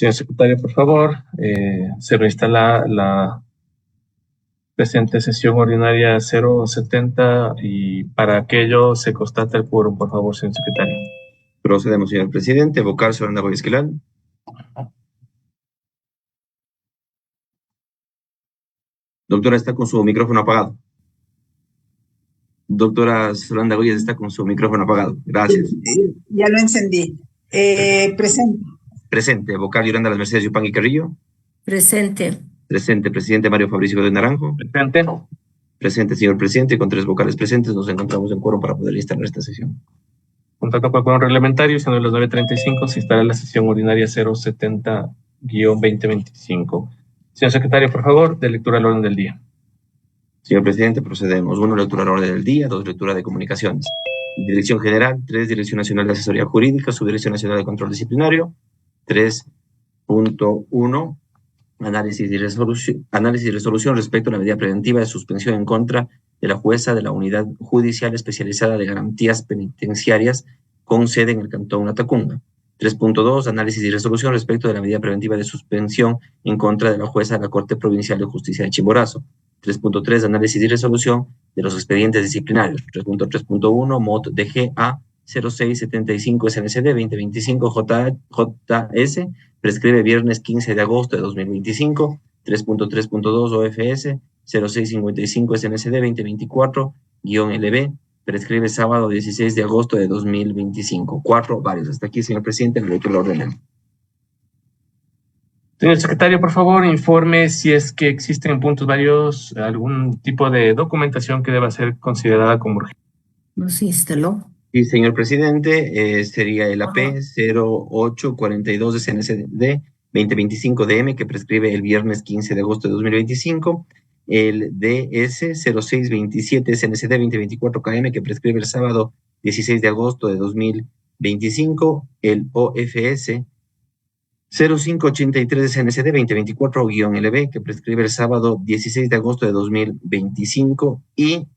Señor secretario, por favor, se reinstala la presente sesión ordinaria 070 y para aquello se constata el quórum, por favor, señor secretario. Procedemos, señor presidente. Vocal Solanda Guayesquilal. Doctora, está con su micrófono apagado. Doctora Solanda Guayes está con su micrófono apagado. Gracias. Ya lo encendí. Presente. Presente. Vocal Yolanda Las Mercedes Yupanqui Carrillo. Presente. Presente. Presidente Mario Fabricio Godoy Naranjo. Presente. Presente, señor presidente. Con 3 vocales presentes nos encontramos en quórum para poder instalar esta sesión. Junto con el quórum reglamentario, siendo las 9:35, se instala la sesión ordinaria 070-2025. Señor secretario, por favor, de lectura al orden del día. Señor presidente, procedemos. 1, lectura al orden del día. 2, lectura de comunicaciones. Dirección General. 3, Dirección Nacional de Asesoría Jurídica. Subdirección Nacional de Control Disciplinario. 3.1. Análisis y resolución respecto a la medida preventiva de suspensión en contra de la jueza de la Unidad Judicial Especializada de Garantías Penitenciarias con sede en el Cantón Latacunga. 3.2. Análisis y resolución respecto de la medida preventiva de suspensión en contra de la jueza de la Corte Provincial de Justicia de Chimborazo. 3.3. Análisis y resolución de los expedientes disciplinarios. 3.3.1. Mod DGA 0675 SNCD 2025 JS prescribe viernes 15 de agosto de 2025. 3.3.2 OFS 0655 SNCD 2024-LB prescribe sábado 16 de agosto de 2025. 4 varios. Hasta aquí, señor presidente, le doy el orden. Señor secretario, por favor, informe si es que existen en puntos varios algún tipo de documentación que deba ser considerada como urgente. Nos instaló. Sí, señor presidente, sería el AP 0842 de CNCD 2025-DM que prescribe el viernes 15 de agosto de 2025, el DS 0627 CNCD 2024-KM que prescribe el sábado 16 de agosto de 2025, el OFS 0583 de CNCD 2024-LB que prescribe el sábado 16 de agosto de 2025 y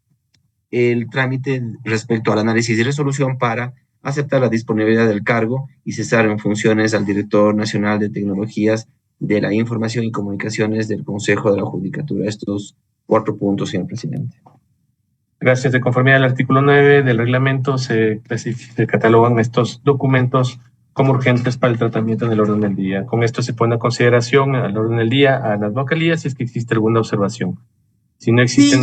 el trámite respecto al análisis y resolución para aceptar la disponibilidad del cargo y cesar en funciones al director nacional de tecnologías de la información y comunicaciones del Consejo de la Judicatura. Estos 4 puntos, señor presidente. Gracias. De conformidad al artículo 9 del reglamento, se catalogan estos documentos como urgentes para el tratamiento en el orden del día. Con esto se pone a consideración al orden del día a las vocalías si es que existe alguna observación. Si no existe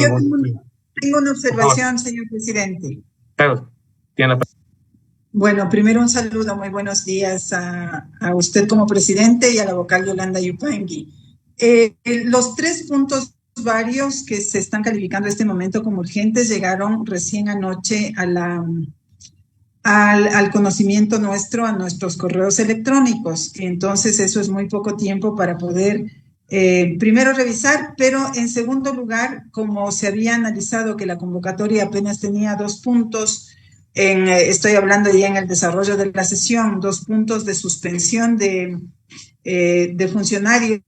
Tengo una observación, señor presidente. Claro, tiene la palabra. Bueno, primero un saludo, muy buenos días a usted como presidente y a la vocal Yolanda Yupanqui. Los 3 puntos varios que se están calificando en este momento como urgentes llegaron recién anoche al conocimiento nuestro, a nuestros correos electrónicos. Entonces eso es muy poco tiempo para poder primero revisar, pero en segundo lugar, como se había analizado que la convocatoria apenas tenía 2 puntos, estoy hablando ya en el desarrollo de la sesión, 2 puntos de suspensión de funcionarios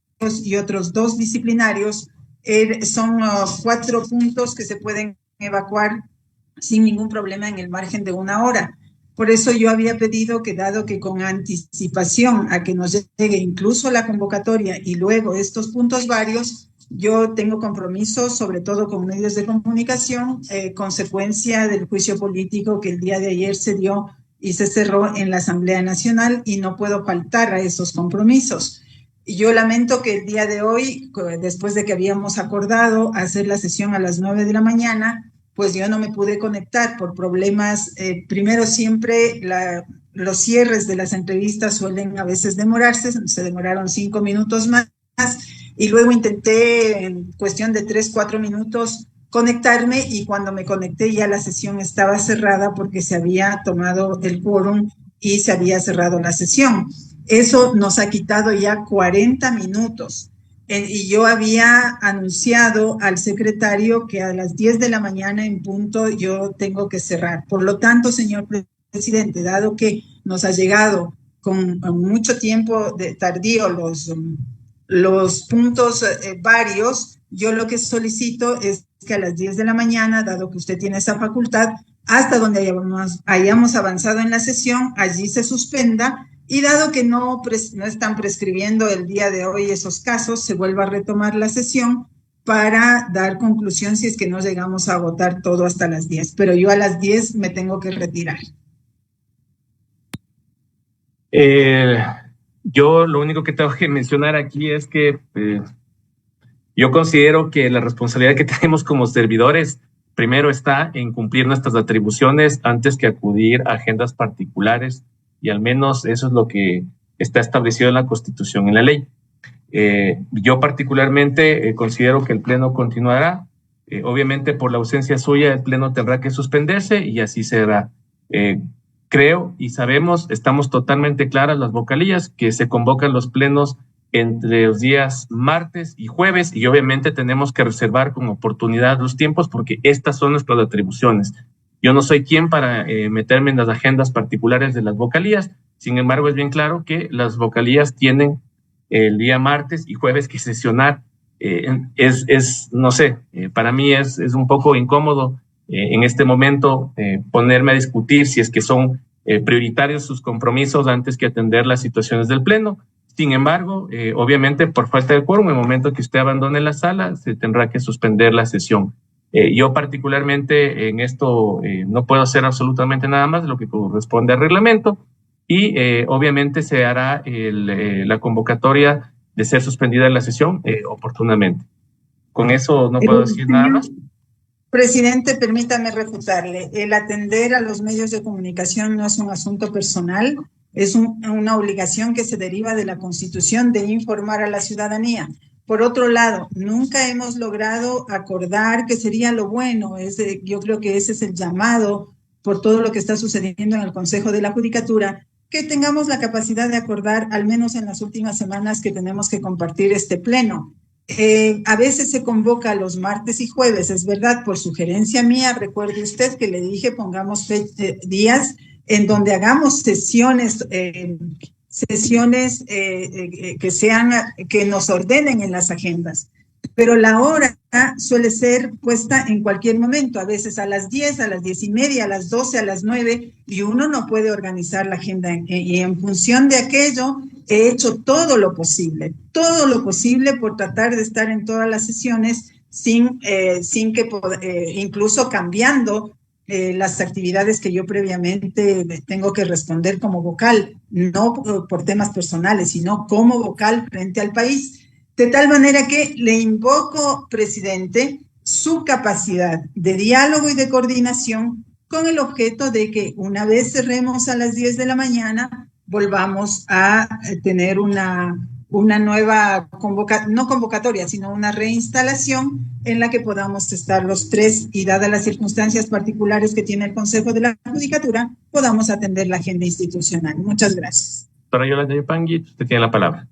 y otros 2 disciplinarios, son 4 puntos que se pueden evacuar sin ningún problema en el margen de 1 hora. Por eso yo había pedido que, dado que con anticipación a que nos llegue incluso la convocatoria y luego estos puntos varios, yo tengo compromisos, sobre todo con medios de comunicación, consecuencia del juicio político que el día de ayer se dio y se cerró en la Asamblea Nacional y no puedo faltar a esos compromisos. Y yo lamento que el día de hoy, después de que habíamos acordado hacer la sesión a las 9 de la mañana, pues yo no me pude conectar por problemas. Primero, siempre los cierres de las entrevistas suelen a veces demorarse, se demoraron 5 minutos más, y luego intenté en cuestión de 3-4 minutos conectarme, y cuando me conecté ya la sesión estaba cerrada porque se había tomado el quórum y se había cerrado la sesión. Eso nos ha quitado ya 40 minutos. Y yo había anunciado al secretario que a las 10 de la mañana en punto yo tengo que cerrar. Por lo tanto, señor presidente, dado que nos ha llegado con mucho tiempo tardío los puntos varios, yo lo que solicito es que a las 10 de la mañana, dado que usted tiene esa facultad, hasta donde hayamos avanzado en la sesión, allí se suspenda Y dado que no están prescribiendo el día de hoy esos casos, se vuelve a retomar la sesión para dar conclusión si es que no llegamos a agotar todo hasta las 10. Pero yo a las 10 me tengo que retirar. Yo lo único que tengo que mencionar aquí es que yo considero que la responsabilidad que tenemos como servidores primero está en cumplir nuestras atribuciones antes que acudir a agendas particulares, y al menos eso es lo que está establecido en la Constitución y en la ley. Yo particularmente considero que el Pleno continuará. Obviamente por la ausencia suya el Pleno tendrá que suspenderse y así será. Creo y sabemos, estamos totalmente claras las vocalías, que se convocan los plenos entre los días martes y jueves, y obviamente tenemos que reservar con oportunidad los tiempos porque estas son nuestras atribuciones. Yo no soy quien para meterme en las agendas particulares de las vocalías, sin embargo es bien claro que las vocalías tienen el día martes y jueves que sesionar. No sé, para mí es un poco incómodo en este momento ponerme a discutir si es que son prioritarios sus compromisos antes que atender las situaciones del Pleno. Sin embargo, obviamente por falta de quórum, en el momento que usted abandone la sala, se tendrá que suspender la sesión. Yo particularmente en esto no puedo hacer absolutamente nada más de lo que corresponde al reglamento y obviamente se hará la convocatoria de ser suspendida la sesión oportunamente. Con eso no puedo decir nada más. Presidente, permítame refutarle. El atender a los medios de comunicación no es un asunto personal, es una obligación que se deriva de la Constitución de informar a la ciudadanía. Por otro lado, nunca hemos logrado acordar que sería lo bueno. Yo creo que ese es el llamado por todo lo que está sucediendo en el Consejo de la Judicatura, que tengamos la capacidad de acordar, al menos en las últimas semanas que tenemos que compartir este pleno. A veces se convoca los martes y jueves, es verdad, por sugerencia mía. Recuerde usted que le dije pongamos días en donde hagamos sesiones que nos ordenen en las agendas. Pero la hora suele ser puesta en cualquier momento, a veces a las 10, a las 10:30, a las 12, a las 9, y uno no puede organizar la agenda. Y en función de aquello, he hecho todo lo posible por tratar de estar en todas las sesiones sin que, incluso cambiando las actividades que yo previamente tengo que responder como vocal, no por temas personales, sino como vocal frente al país. De tal manera que le invoco, presidente, su capacidad de diálogo y de coordinación con el objeto de que una vez cerremos a las 10 de la mañana, volvamos a tener una nueva no convocatoria, sino una reinstalación en la que podamos estar los tres y, dadas las circunstancias particulares que tiene el Consejo de la Judicatura, podamos atender la agenda institucional. Muchas gracias. Doctora Yolanda Yupanqui, usted tiene la palabra.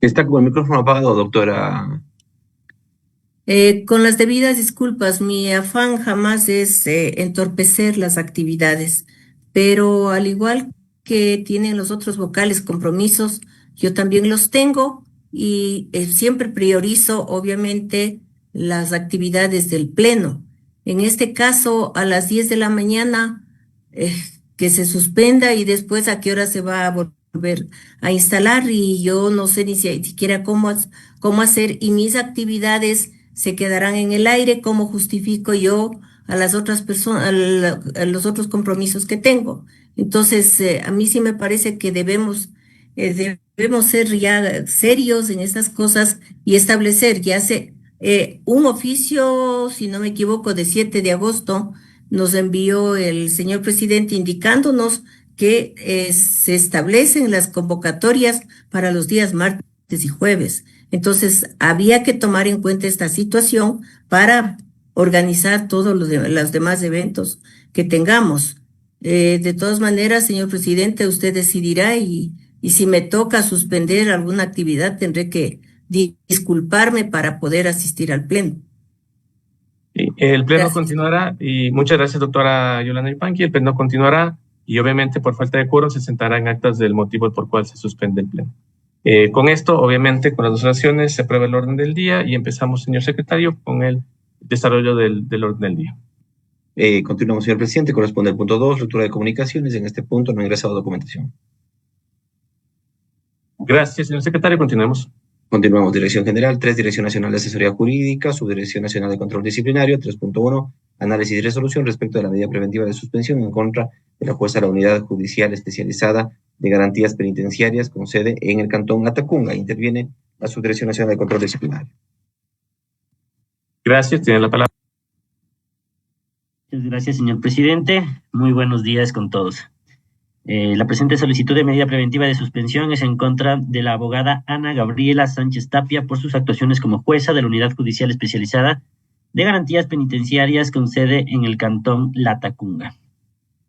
Está con el micrófono apagado, doctora. Con las debidas disculpas, mi afán jamás es entorpecer las actividades, pero al igual que tienen los otros vocales compromisos, yo también los tengo y siempre priorizo, obviamente, las actividades del Pleno. En este caso, a las 10 de la mañana, que se suspenda y después a qué hora se va a volver a instalar, y yo no sé ni siquiera cómo hacer, y mis actividades se quedarán en el aire. ¿Cómo justifico yo a las otras personas, a los otros compromisos que tengo? Entonces, a mí sí me parece que debemos ser ya serios en estas cosas y establecer un oficio, si no me equivoco, de 7 de agosto, nos envió el señor presidente indicándonos que se establecen las convocatorias para los días martes y jueves. Entonces, había que tomar en cuenta esta situación para organizar todos los demás eventos que tengamos. De todas maneras, señor presidente, usted decidirá y si me toca suspender alguna actividad, tendré que disculparme para poder asistir al pleno. El pleno continuará, y muchas gracias, doctora Yolanda Yupanqui. El pleno continuará y obviamente por falta de quórum se sentará en actas del motivo por cual se suspende el pleno. Con esto, obviamente, con las dos oraciones se aprueba el orden del día y empezamos, señor secretario, con el desarrollo del orden del día. Continuamos, señor presidente. Corresponde al punto 2, lectura de comunicaciones. En este punto no ha ingresado documentación. Gracias, señor secretario. Continuemos. Continuamos. Dirección General 3, Dirección Nacional de Asesoría Jurídica, Subdirección Nacional de Control Disciplinario. 3.1, análisis y resolución respecto de la medida preventiva de suspensión en contra de la jueza de la Unidad Judicial Especializada de Garantías Penitenciarias con sede en el Cantón Latacunga. Interviene la Subdirección Nacional de Control Disciplinario. Gracias, tiene la palabra. Muchas gracias, señor presidente. Muy buenos días con todos. La presente solicitud de medida preventiva de suspensión es en contra de la abogada Ana Gabriela Sánchez Tapia por sus actuaciones como jueza de la Unidad Judicial Especializada de Garantías Penitenciarias con sede en el Cantón Latacunga.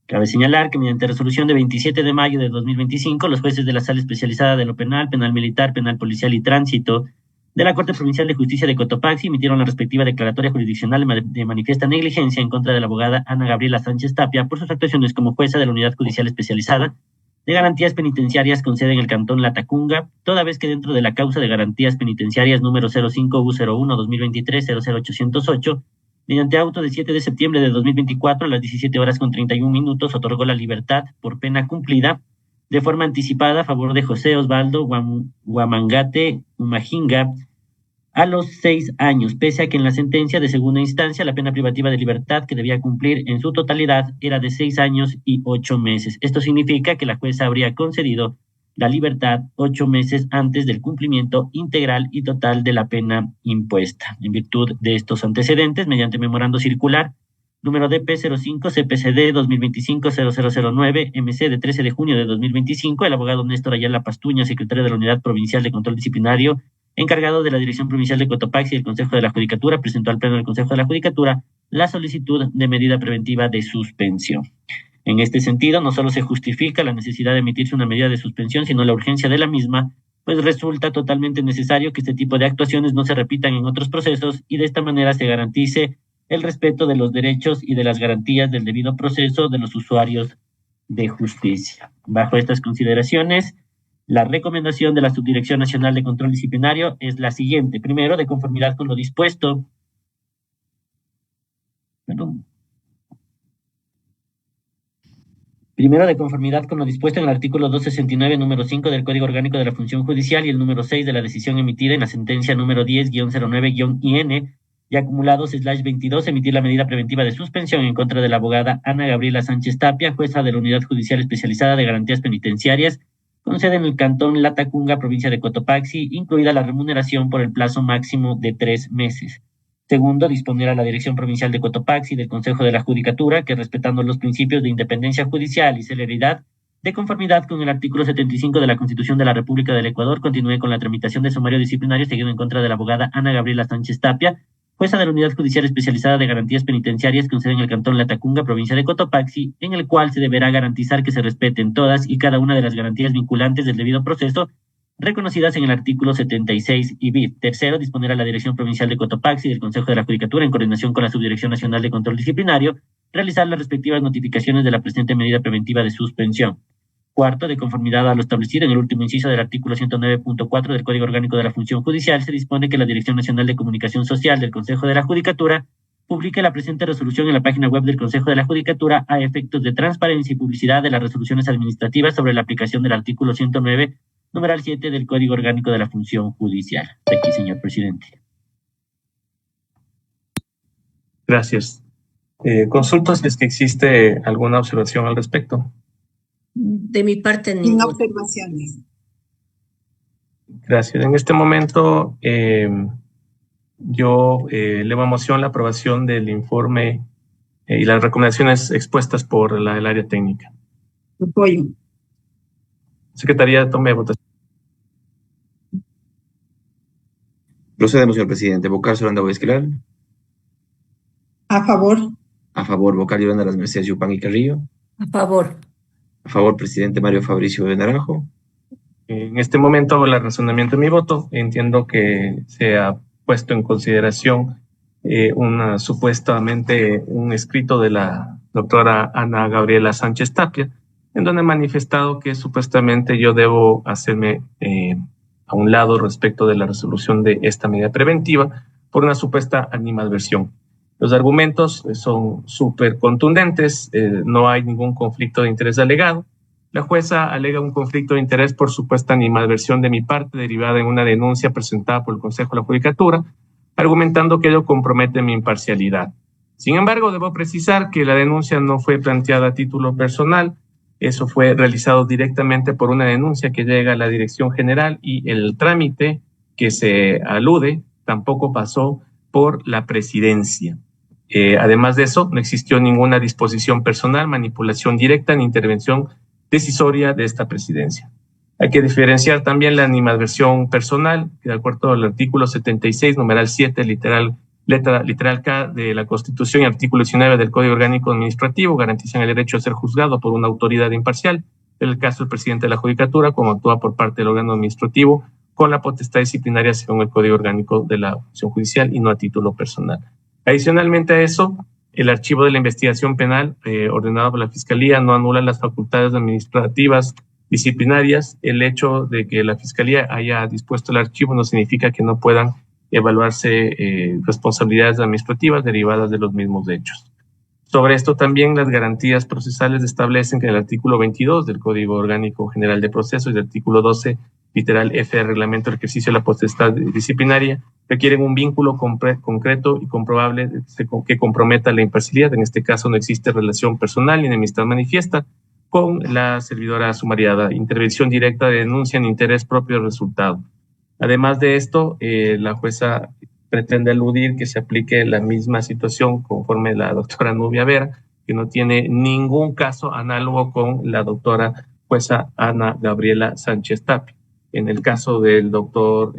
Cabe señalar que mediante resolución de 27 de mayo de 2025, los jueces de la Sala Especializada de lo Penal, Penal Militar, Penal Policial y Tránsito de la Corte Provincial de Justicia de Cotopaxi emitieron la respectiva declaratoria jurisdiccional de manifiesta negligencia en contra de la abogada Ana Gabriela Sánchez Tapia por sus actuaciones como jueza de la Unidad Judicial Especializada de Garantías Penitenciarias con sede en el Cantón Latacunga, toda vez que dentro de la causa de garantías penitenciarias número 05U01-2023-00808, mediante auto de 7 de septiembre de 2024 a las 17 horas con 31 minutos, otorgó la libertad por pena cumplida de forma anticipada a favor de José Osvaldo Huamangate Umajinga a los 6 años, pese a que en la sentencia de segunda instancia la pena privativa de libertad que debía cumplir en su totalidad era de 6 años y 8 meses. Esto significa que la jueza habría concedido la libertad 8 meses antes del cumplimiento integral y total de la pena impuesta. En virtud de estos antecedentes, mediante memorando circular número DP05 CPCD 2025-0009 MC de 13 de junio de 2025, el abogado Néstor Ayala Pastuña, secretario de la Unidad Provincial de Control Disciplinario, encargado de la Dirección Provincial de Cotopaxi y el Consejo de la Judicatura, presentó al Pleno del Consejo de la Judicatura la solicitud de medida preventiva de suspensión. En este sentido, no solo se justifica la necesidad de emitirse una medida de suspensión, sino la urgencia de la misma, pues resulta totalmente necesario que este tipo de actuaciones no se repitan en otros procesos y de esta manera se garantice el respeto de los derechos y de las garantías del debido proceso de los usuarios de justicia. Bajo estas consideraciones, la recomendación de la Subdirección Nacional de Control Disciplinario es la siguiente. Primero, de conformidad con lo dispuesto. Primero, de conformidad con lo dispuesto en el artículo 269, número 5 del Código Orgánico de la Función Judicial y el número 6 de la decisión emitida en la sentencia número 10-09-IN y acumulados /22, emitir la medida preventiva de suspensión en contra de la abogada Ana Gabriela Sánchez Tapia, jueza de la Unidad Judicial Especializada de Garantías Penitenciarias, con sede en el Cantón Latacunga, provincia de Cotopaxi, incluida la remuneración por el plazo máximo de 3 meses. Segundo, disponer a la Dirección Provincial de Cotopaxi del Consejo de la Judicatura que, respetando los principios de independencia judicial y celeridad, de conformidad con el artículo 75 de la Constitución de la República del Ecuador, continúe con la tramitación de sumario disciplinario seguido en contra de la abogada Ana Gabriela Sánchez Tapia, jueza de la Unidad Judicial Especializada de Garantías Penitenciarias con sede en el Cantón Latacunga, provincia de Cotopaxi, en el cual se deberá garantizar que se respeten todas y cada una de las garantías vinculantes del debido proceso reconocidas en el artículo 76 y bis. Tercero, disponer a la Dirección Provincial de Cotopaxi y del Consejo de la Judicatura, en coordinación con la Subdirección Nacional de Control Disciplinario, realizar las respectivas notificaciones de la presente medida preventiva de suspensión. Cuarto, de conformidad a lo establecido en el último inciso del artículo 109.4 del Código Orgánico de la Función Judicial, se dispone que la Dirección Nacional de Comunicación Social del Consejo de la Judicatura publique la presente resolución en la página web del Consejo de la Judicatura a efectos de transparencia y publicidad de las resoluciones administrativas sobre la aplicación del artículo 109, numeral 7 del Código Orgánico de la Función Judicial. Hasta aquí, señor presidente. Gracias. Consulto si es que existe alguna observación al respecto. De mi parte, Sin ninguna. observaciones. Gracias. En este momento, yo elevo a moción la aprobación del informe y las recomendaciones expuestas por el área técnica. Apoyo. Secretaría, tome votación. Procedemos, señor presidente. Vocal Solanda Esquilar. A favor. A favor, vocal Yolanda Las Mercedes Yupan y Carrillo. A favor. A favor, presidente Mario Fabricio de Naranjo. En este momento hago el razonamiento de mi voto. Entiendo que se ha puesto en consideración supuestamente un escrito de la doctora Ana Gabriela Sánchez Tapia, en donde ha manifestado que supuestamente yo debo hacerme a un lado respecto de la resolución de esta medida preventiva por una supuesta animadversión. Los argumentos son súper contundentes, no hay ningún conflicto de interés alegado. La jueza alega un conflicto de interés por supuesta animadversión de mi parte derivada en una denuncia presentada por el Consejo de la Judicatura, argumentando que ello compromete mi imparcialidad. Sin embargo, debo precisar que la denuncia no fue planteada a título personal, eso fue realizado directamente por una denuncia que llega a la Dirección General y el trámite que se alude tampoco pasó por la presidencia. Además de eso, no existió ninguna disposición personal, manipulación directa ni intervención decisoria de esta presidencia. Hay que diferenciar también la animadversión personal, que de acuerdo al artículo 76, numeral 7, literal K de la Constitución y artículo 19 del Código Orgánico Administrativo, garantizan el derecho a ser juzgado por una autoridad imparcial, en el caso del presidente de la Judicatura, como actúa por parte del órgano administrativo, con la potestad disciplinaria según el Código Orgánico de la Función Judicial y no a título personal. Adicionalmente a eso, el archivo de la investigación penal ordenado por la Fiscalía no anula las facultades administrativas disciplinarias. El hecho de que la Fiscalía haya dispuesto el archivo no significa que no puedan evaluarse responsabilidades administrativas derivadas de los mismos hechos. Sobre esto también las garantías procesales establecen que en el artículo 22 del Código Orgánico General de Proceso y el artículo 12, literal F del Reglamento del Ejercicio de la Potestad Disciplinaria, requieren un vínculo concreto y comprobable que comprometa la imparcialidad. En este caso no existe relación personal ni enemistad manifiesta con la servidora sumariada, intervención directa de denuncia en interés propio del resultado. Además de esto, la jueza pretende aludir que se aplique la misma situación conforme la doctora Nubia Vera, que no tiene ningún caso análogo con la doctora jueza Ana Gabriela Sánchez Tapia. En el caso del doctor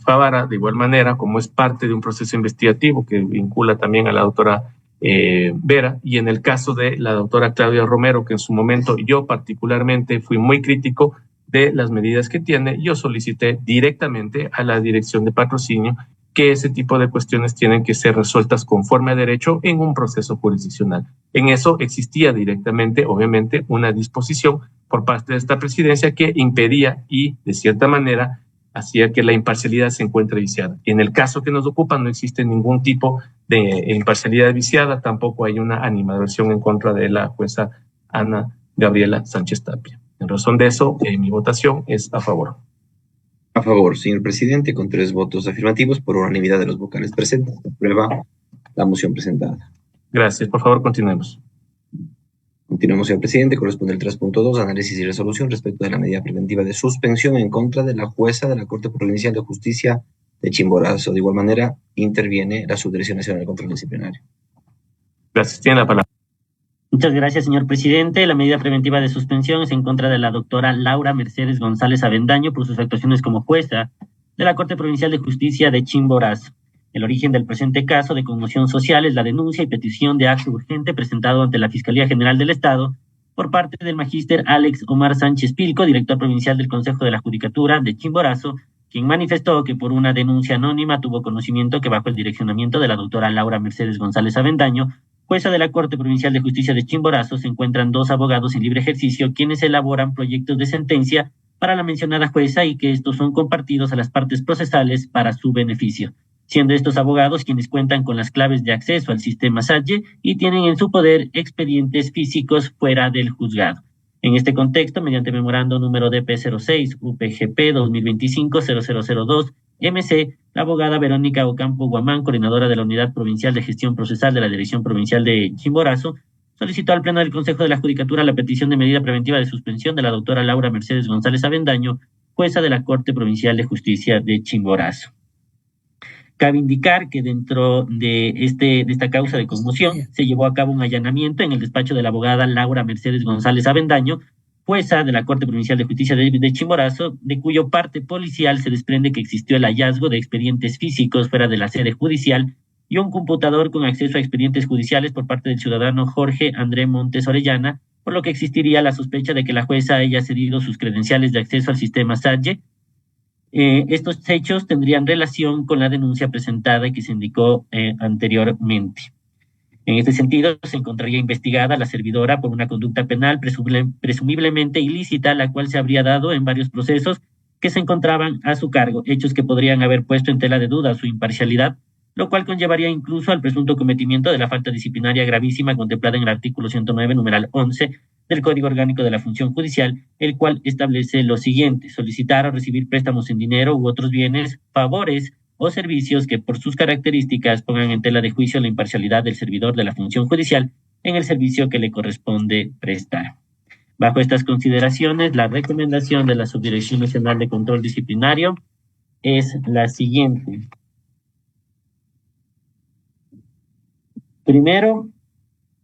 Favara, de igual manera, como es parte de un proceso investigativo que vincula también a la doctora Vera, y en el caso de la doctora Claudia Romero, que en su momento yo particularmente fui muy crítico de las medidas que tiene, yo solicité directamente a la Dirección de Patrocinio que ese tipo de cuestiones tienen que ser resueltas conforme a derecho en un proceso jurisdiccional. En eso existía directamente, obviamente, una disposición por parte de esta presidencia que impedía y, de cierta manera, hacía que la imparcialidad se encuentre viciada. Y en el caso que nos ocupa no existe ningún tipo de imparcialidad viciada, tampoco hay una animadversión en contra de la jueza Ana Gabriela Sánchez Tapia. En razón de eso, mi votación es a favor. A favor, señor presidente, con 3 votos afirmativos por unanimidad de los vocales presentes. Se aprueba la moción presentada. Gracias. Por favor, continuemos. Continuamos, señor presidente. Corresponde el 3.2, análisis y resolución respecto de la medida preventiva de suspensión en contra de la jueza de la Corte Provincial de Justicia de Chimborazo. De igual manera, interviene la Subdirección Nacional de Control Disciplinario. Gracias. Tiene la palabra. Muchas gracias, señor presidente. La medida preventiva de suspensión es en contra de la doctora Laura Mercedes González Avendaño por sus actuaciones como jueza de la Corte Provincial de Justicia de Chimborazo. El origen del presente caso de conmoción social es la denuncia y petición de acto urgente presentado ante la Fiscalía General del Estado por parte del magíster Alex Omar Sánchez Pilco, director provincial del Consejo de la Judicatura de Chimborazo, quien manifestó que por una denuncia anónima tuvo conocimiento que bajo el direccionamiento de la doctora Laura Mercedes González Avendaño, jueza de la Corte Provincial de Justicia de Chimborazo, se encuentran 2 abogados en libre ejercicio quienes elaboran proyectos de sentencia para la mencionada jueza y que estos son compartidos a las partes procesales para su beneficio, siendo estos abogados quienes cuentan con las claves de acceso al sistema SADGE y tienen en su poder expedientes físicos fuera del juzgado. En este contexto, mediante memorando número DP06 UPGP 2025-0002 MC, la abogada Verónica Ocampo Guamán, coordinadora de la Unidad Provincial de Gestión Procesal de la Dirección Provincial de Chimborazo, solicitó al Pleno del Consejo de la Judicatura la petición de medida preventiva de suspensión de la doctora Laura Mercedes González Avendaño, jueza de la Corte Provincial de Justicia de Chimborazo. Cabe indicar que dentro de esta causa de conmoción se llevó a cabo un allanamiento en el despacho de la abogada Laura Mercedes González Avendaño, jueza de la Corte Provincial de Justicia de Chimborazo, de cuyo parte policial se desprende que existió el hallazgo de expedientes físicos fuera de la sede judicial y un computador con acceso a expedientes judiciales por parte del ciudadano Jorge André Montes Orellana, por lo que existiría la sospecha de que la jueza haya cedido sus credenciales de acceso al sistema SADGE. Estos hechos tendrían relación con la denuncia presentada que se indicó anteriormente. En este sentido, se encontraría investigada la servidora por una conducta penal presumiblemente ilícita, la cual se habría dado en varios procesos que se encontraban a su cargo, hechos que podrían haber puesto en tela de duda su imparcialidad, lo cual conllevaría incluso al presunto cometimiento de la falta disciplinaria gravísima contemplada en el artículo 109, numeral 11 del Código Orgánico de la Función Judicial, el cual establece lo siguiente: solicitar o recibir préstamos en dinero u otros bienes, favores o servicios que por sus características pongan en tela de juicio la imparcialidad del servidor de la función judicial en el servicio que le corresponde prestar. Bajo estas consideraciones, la recomendación de la Subdirección Nacional de Control Disciplinario es la siguiente. Primero,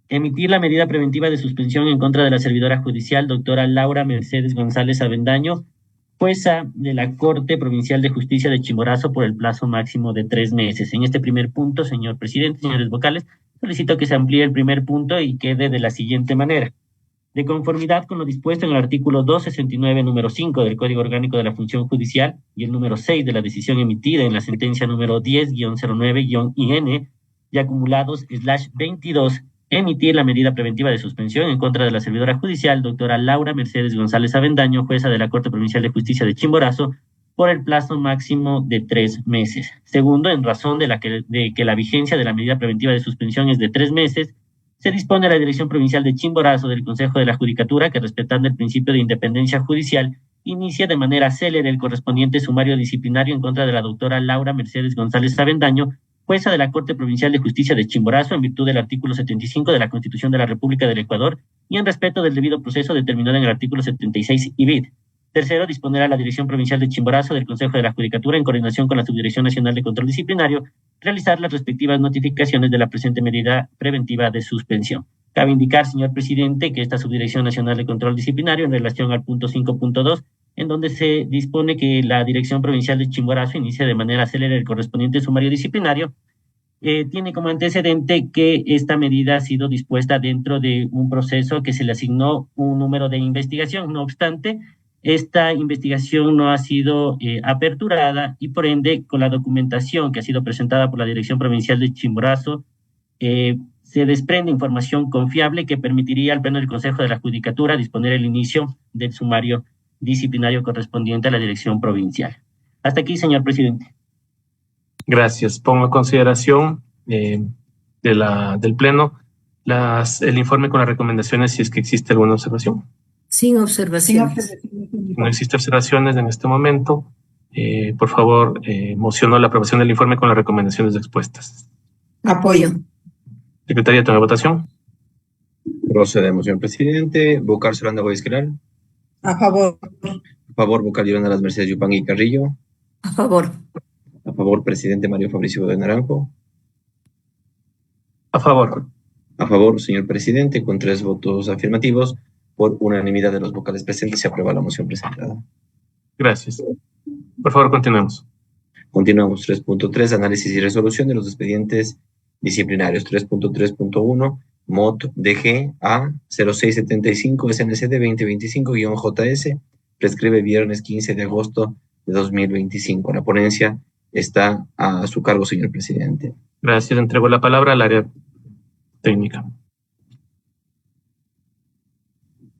emitir la medida preventiva de suspensión en contra de la servidora judicial, doctora Laura Mercedes González Avendaño, jueza de la Corte Provincial de Justicia de Chimborazo, por el plazo máximo de 3 meses. En este primer punto, señor presidente, señores vocales, solicito que se amplíe el primer punto y quede de la siguiente manera. De conformidad con lo dispuesto en el artículo 269, número 5 del Código Orgánico de la Función Judicial y el número 6 de la decisión emitida en la sentencia número 10-09-IN y acumulados /22, emitir la medida preventiva de suspensión en contra de la servidora judicial, doctora Laura Mercedes González Avendaño, jueza de la Corte Provincial de Justicia de Chimborazo, por el plazo máximo de 3 meses. Segundo, en razón de que la vigencia de la medida preventiva de suspensión es de 3 meses, se dispone a la Dirección Provincial de Chimborazo del Consejo de la Judicatura que, respetando el principio de independencia judicial, inicia de manera célere el correspondiente sumario disciplinario en contra de la doctora Laura Mercedes González Avendaño, jueza de la Corte Provincial de Justicia de Chimborazo, en virtud del artículo 75 de la Constitución de la República del Ecuador y en respeto del debido proceso determinado en el artículo 76 ibid. Tercero, disponer a la Dirección Provincial de Chimborazo del Consejo de la Judicatura, en coordinación con la Subdirección Nacional de Control Disciplinario, realizar las respectivas notificaciones de la presente medida preventiva de suspensión. Cabe indicar, señor presidente, que esta Subdirección Nacional de Control Disciplinario, en relación al punto 5.2, en donde se dispone que la Dirección Provincial de Chimborazo inicie de manera célere el correspondiente sumario disciplinario, tiene como antecedente que esta medida ha sido dispuesta dentro de un proceso que se le asignó un número de investigación. No obstante, esta investigación no ha sido aperturada y, por ende, con la documentación que ha sido presentada por la Dirección Provincial de Chimborazo, se desprende información confiable que permitiría al Pleno del Consejo de la Judicatura disponer el inicio del sumario disciplinario correspondiente a la Dirección Provincial. Hasta aquí, señor presidente. Gracias. Pongo en consideración del Pleno el informe con las recomendaciones, si es que existe alguna observación. Sin observaciones. No existe observaciones en este momento. Por favor, mociono la aprobación del informe con las recomendaciones expuestas. Apoyo. Secretaría, toma votación. Procedemos, señor presidente. Vocal Solanda Guaisqueral. A favor. A favor, vocal Yolanda Las Mercedes Yupangui Carrillo. A favor. A favor, presidente Mario Fabricio de Naranjo. A favor. A favor, señor presidente, con 3 votos afirmativos, por unanimidad de los vocales presentes, se aprueba la moción presentada. Gracias. Por favor, continuemos. Continuamos. 3.3, análisis y resolución de los expedientes disciplinarios. 3.3.1, MOT DG A 0675 SNCD 2025-JS, prescribe viernes 15 de agosto de 2025. La ponencia está a su cargo, señor presidente. Gracias. Entrego la palabra al área técnica.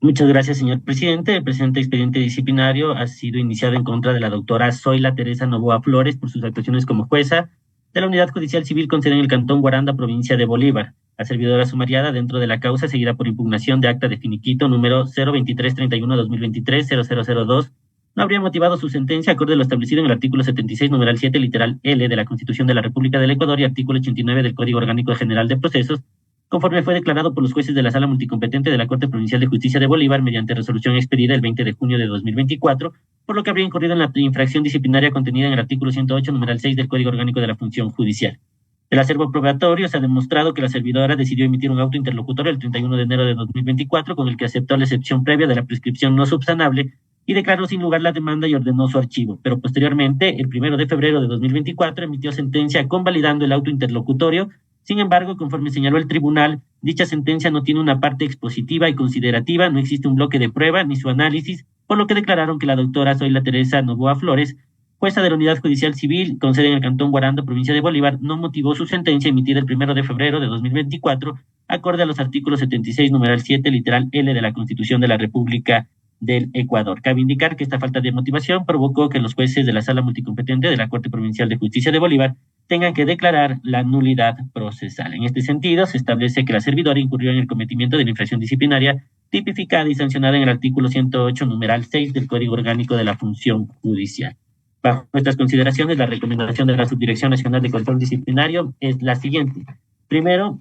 Muchas gracias, señor presidente. El presente expediente disciplinario ha sido iniciado en contra de la doctora Zoila Teresa Novoa Flores por sus actuaciones como jueza de la Unidad Judicial Civil con sede en el Cantón Guaranda, provincia de Bolívar. La servidora sumariada dentro de la causa seguida por impugnación de acta de finiquito número 02331-2023-0002 no habría motivado su sentencia acorde a lo establecido en el artículo 76, numeral 7, literal L de la Constitución de la República del Ecuador y artículo 89 del Código Orgánico General de Procesos, conforme fue declarado por los jueces de la Sala Multicompetente de la Corte Provincial de Justicia de Bolívar mediante resolución expedida el 20 de junio de 2024, por lo que habría incurrido en la infracción disciplinaria contenida en el artículo 108, numeral 6 del Código Orgánico de la Función Judicial. Del acervo probatorio se ha demostrado que la servidora decidió emitir un auto interlocutorio el 31 de enero de 2024 con el que aceptó la excepción previa de la prescripción no subsanable y declaró sin lugar la demanda y ordenó su archivo, pero posteriormente, el 1 de febrero de 2024, emitió sentencia convalidando el auto interlocutorio. Sin embargo, conforme señaló el tribunal, dicha sentencia no tiene una parte expositiva y considerativa, no existe un bloque de prueba ni su análisis, por lo que declararon que la doctora Zoila Teresa Novoa Flores, jueza de la Unidad Judicial Civil con sede en el Cantón Guaranda, provincia de Bolívar, no motivó su sentencia emitida el 1 de febrero de 2024, acorde a los artículos 76, numeral 7, literal L de la Constitución de la República del Ecuador. Cabe indicar que esta falta de motivación provocó que los jueces de la Sala Multicompetente de la Corte Provincial de Justicia de Bolívar tengan que declarar la nulidad procesal. En este sentido, se establece que la servidora incurrió en el cometimiento de la infracción disciplinaria tipificada y sancionada en el artículo 108, numeral 6 del Código Orgánico de la Función Judicial. Bajo estas consideraciones, la recomendación de la Subdirección Nacional de Control Disciplinario es la siguiente. Primero,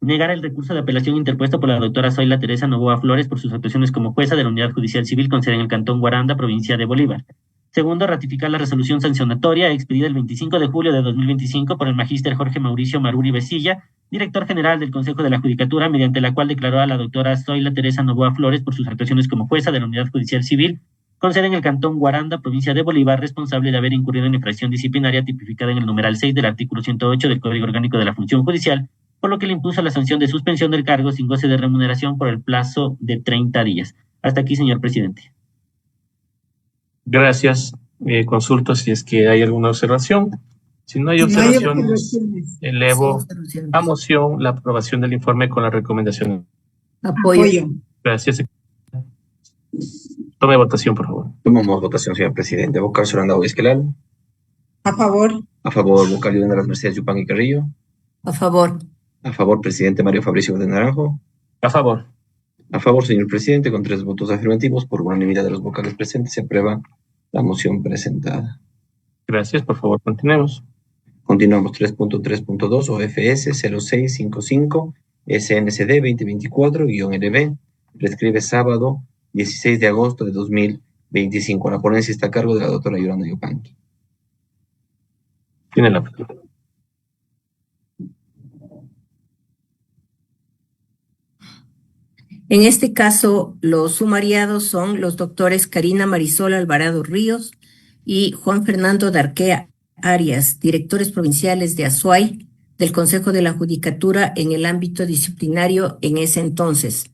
negar el recurso de apelación interpuesto por la doctora Zoila Teresa Novoa Flores por sus actuaciones como jueza de la Unidad Judicial Civil con sede en el Cantón Guaranda, provincia de Bolívar. Segundo, ratificar la resolución sancionatoria expedida el 25 de julio de 2025 por el magíster Jorge Mauricio Maruri Besilla, director general del Consejo de la Judicatura, mediante la cual declaró a la doctora Zoila Teresa Novoa Flores por sus actuaciones como jueza de la Unidad Judicial Civil con sede en el Cantón Guaranda, provincia de Bolívar, responsable de haber incurrido en infracción disciplinaria tipificada en el numeral 6 del artículo 108 del Código Orgánico de la Función Judicial, por lo que le impuso la sanción de suspensión del cargo sin goce de remuneración por el plazo de 30 días. Hasta aquí, señor presidente. Gracias. Consulto si es que hay alguna observación. Si no hay observaciones, elevo a moción la aprobación del informe con la recomendación. Apoyo. Gracias. Tome votación, por favor. Tomamos votación, señor presidente. Vocal Soranda Esquelal. A favor. A favor, vocal Yolanda de las Mercedes Yupan y Carrillo. A favor. A favor, presidente Mario Fabricio de Naranjo. A favor. A favor, señor presidente, con 3 votos afirmativos, por unanimidad de los vocales presentes, se aprueba la moción presentada. Gracias, por favor, continuemos. Continuamos 3.3.2 OFS 0655 SNCD 2024-LB. Prescribe sábado 16 de agosto de 2025. La ponencia está a cargo de la doctora Yolanda Yupanqui. Tiene la palabra. En este caso, los sumariados son los doctores Karina Marisol Alvarado Ríos y Juan Fernando Darquea Arias, directores provinciales de Azuay, del Consejo de la Judicatura en el ámbito disciplinario en ese entonces.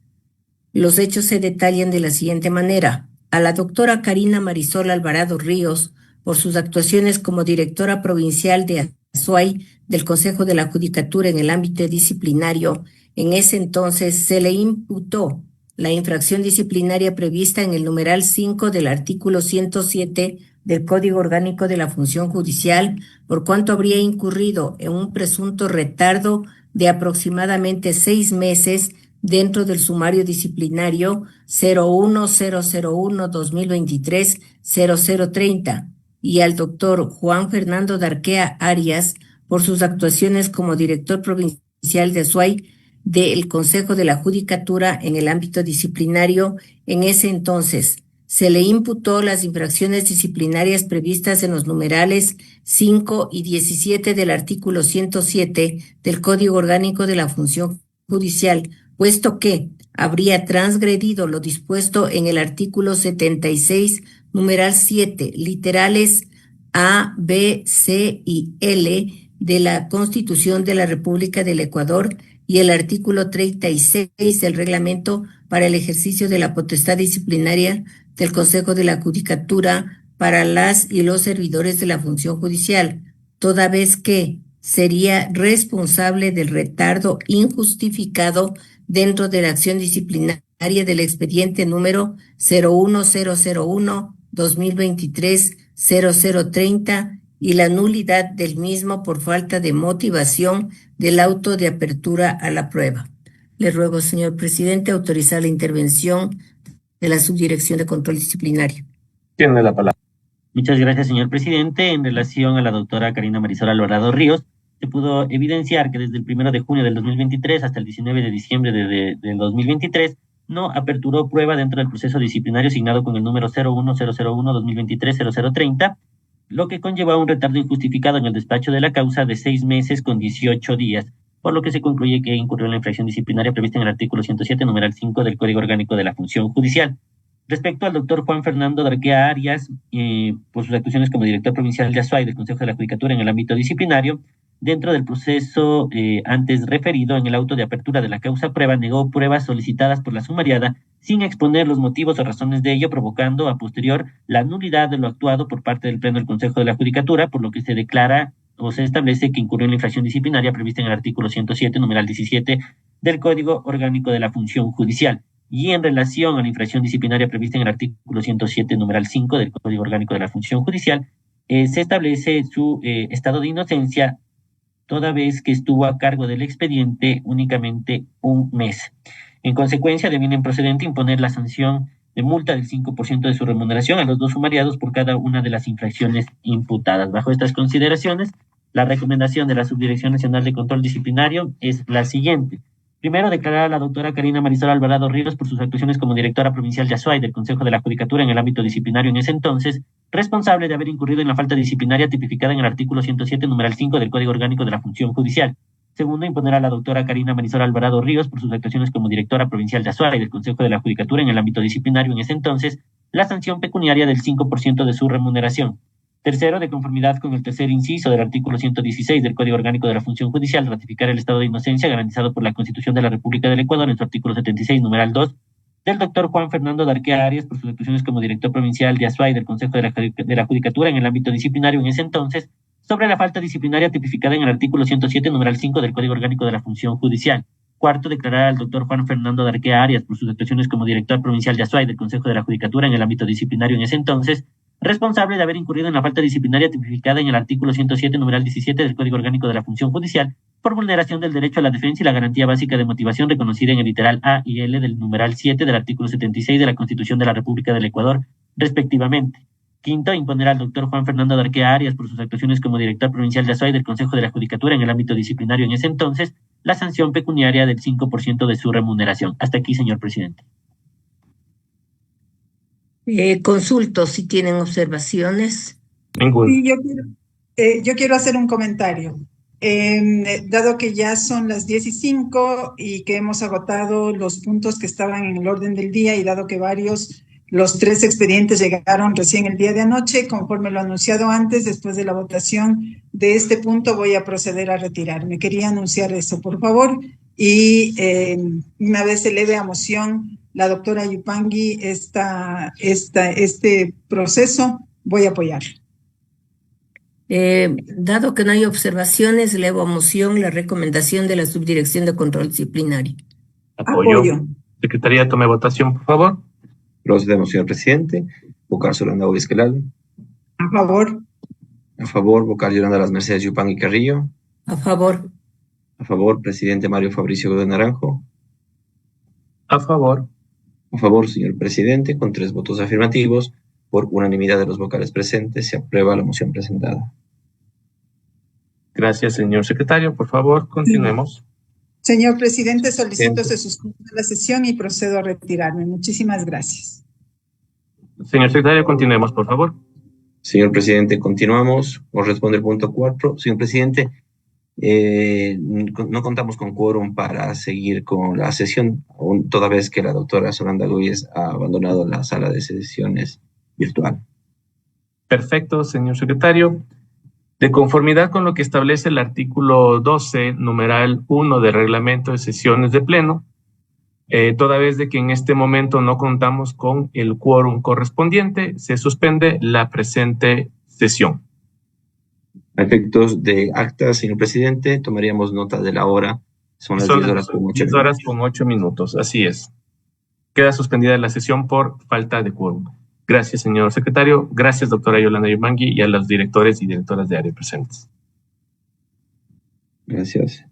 Los hechos se detallan de la siguiente manera. A la doctora Karina Marisol Alvarado Ríos, por sus actuaciones como directora provincial de Azuay, del Consejo de la Judicatura en el ámbito disciplinario, en ese entonces se le imputó la infracción disciplinaria prevista en el numeral 5 del artículo 107 del Código Orgánico de la Función Judicial, por cuanto habría incurrido en un presunto retardo de aproximadamente 6 meses dentro del sumario disciplinario 01001-2023-0030, y al doctor Juan Fernando Darquea Arias por sus actuaciones como director provincial de Azuay del Consejo de la Judicatura en el ámbito disciplinario en ese entonces. Se le imputó las infracciones disciplinarias previstas en los numerales 5 y 17 del artículo 107 del Código Orgánico de la Función Judicial, puesto que habría transgredido lo dispuesto en el artículo 76, numeral 7, literales A, B, C y L de la Constitución de la República del Ecuador y el artículo 36 del Reglamento para el ejercicio de la potestad disciplinaria del Consejo de la Judicatura para las y los servidores de la función judicial, toda vez que sería responsable del retardo injustificado dentro de la acción disciplinaria del expediente número 01001-2023-0030 y la nulidad del mismo por falta de motivación del auto de apertura a la prueba. Le ruego, señor presidente, autorizar la intervención de la Subdirección de Control Disciplinario. Tiene la palabra. Muchas gracias, señor presidente. En relación a la doctora Karina Marisol Alvarado Ríos, se pudo evidenciar que desde el 1 de junio del 2023 hasta el 19 de diciembre del 2023 no aperturó prueba dentro del proceso disciplinario asignado con el número 01001-2023-0030, lo que conllevó a un retardo injustificado en el despacho de la causa de 6 meses con 18 días, por lo que se concluye que incurrió en la infracción disciplinaria prevista en el artículo 107, numeral 5 del Código Orgánico de la Función Judicial. Respecto al doctor Juan Fernando Darquea Arias, por sus actuaciones como director provincial de Azuay del Consejo de la Judicatura en el ámbito disciplinario, dentro del proceso antes referido, en el auto de apertura de la causa prueba, negó pruebas solicitadas por la sumariada sin exponer los motivos o razones de ello, provocando a posterior la nulidad de lo actuado por parte del Pleno del Consejo de la Judicatura, por lo que se declara o se establece que incurrió en la infracción disciplinaria prevista en el artículo 107, numeral 17 del Código Orgánico de la Función Judicial. y en relación a la infracción disciplinaria prevista en el artículo 107, numeral 5 del Código Orgánico de la Función Judicial, se establece su estado de inocencia toda vez que estuvo a cargo del expediente únicamente un mes. En consecuencia, deviene procedente imponer la sanción de multa del 5% de su remuneración a los dos sumariados por cada una de las infracciones imputadas. Bajo estas consideraciones, la recomendación de la Subdirección Nacional de Control Disciplinario es la siguiente. Primero, declarar a la doctora Karina Marisol Alvarado Ríos por sus actuaciones como directora provincial de Azuay del Consejo de la Judicatura en el ámbito disciplinario en ese entonces, responsable de haber incurrido en la falta disciplinaria tipificada en el artículo 107, numeral 5 del Código Orgánico de la Función Judicial. Segundo, imponer a la doctora Karina Marisol Alvarado Ríos por sus actuaciones como directora provincial de Azuay del Consejo de la Judicatura en el ámbito disciplinario en ese entonces, la sanción pecuniaria del 5% de su remuneración. Tercero, de conformidad con el tercer inciso del artículo 116 del Código Orgánico de la Función Judicial, ratificar el estado de inocencia garantizado por la Constitución de la República del Ecuador en su artículo 76, numeral 2, del doctor Juan Fernando Darquea Arias por sus actuaciones como director provincial de Azuay del Consejo de la Judicatura en el ámbito disciplinario en ese entonces, sobre la falta disciplinaria tipificada en el artículo 107, numeral 5 del Código Orgánico de la Función Judicial. Cuarto, declarar al doctor Juan Fernando Darquea Arias por sus actuaciones como director provincial de Azuay del Consejo de la Judicatura en el ámbito disciplinario en ese entonces, responsable de haber incurrido en la falta disciplinaria tipificada en el artículo 107, numeral 17 del Código Orgánico de la Función Judicial, por vulneración del derecho a la defensa y la garantía básica de motivación reconocida en el literal A y L del numeral 7 del artículo 76 de la Constitución de la República del Ecuador, respectivamente. Quinto, imponer al doctor Juan Fernando Darquea Arias por sus actuaciones como director provincial de Azuay del Consejo de la Judicatura en el ámbito disciplinario en ese entonces, la sanción pecuniaria del 5% de su remuneración. Hasta aquí, señor presidente. Consulto si tienen observaciones. Sí, yo quiero hacer un comentario. Dado que ya son las 10:05 y que hemos agotado los puntos que estaban en el orden del día y dado que los 3 expedientes llegaron recién el día de anoche, conforme lo anunciado antes, después de la votación de este punto voy a proceder a retirarme. Quería anunciar eso, por favor, y una vez se eleve a moción la doctora Yupanqui este proceso, voy a apoyar. Dado que no hay observaciones, elevo a moción la recomendación de la Subdirección de Control Disciplinario. Apoyo. Secretaría, tome votación, por favor. Procedemos, señor presidente. Vocal Solanda Esquelal. A favor. A favor, vocal Yolanda Las Mercedes Yupanqui Carrillo. A favor. A favor, presidente Mario Fabricio Godón Naranjo. A favor. A favor, señor presidente, con 3 votos afirmativos, por unanimidad de los vocales presentes, se aprueba la moción presentada. Gracias, señor secretario. Por favor, continuemos. Señor presidente, solicito se suspenda la sesión y procedo a retirarme. Muchísimas gracias. Señor secretario, continuemos, por favor. Señor presidente, continuamos. Corresponde el punto 4. Señor presidente, no contamos con quórum para seguir con la sesión, toda vez que la doctora Solanda Gómez ha abandonado la sala de sesiones virtual. Perfecto, señor secretario. De conformidad con lo que establece el artículo 12, numeral 1 del reglamento de sesiones de pleno, toda vez de que en este momento no contamos con el quórum correspondiente, se suspende la presente sesión. A efectos de acta, señor presidente, tomaríamos nota de la hora. Son las 10 horas con 8 minutos. 10 horas con 8 minutos, así es. Queda suspendida la sesión por falta de quórum. Gracias, señor secretario. Gracias, doctora Yolanda Yupanqui, y a los directores y directoras de área presentes. Gracias.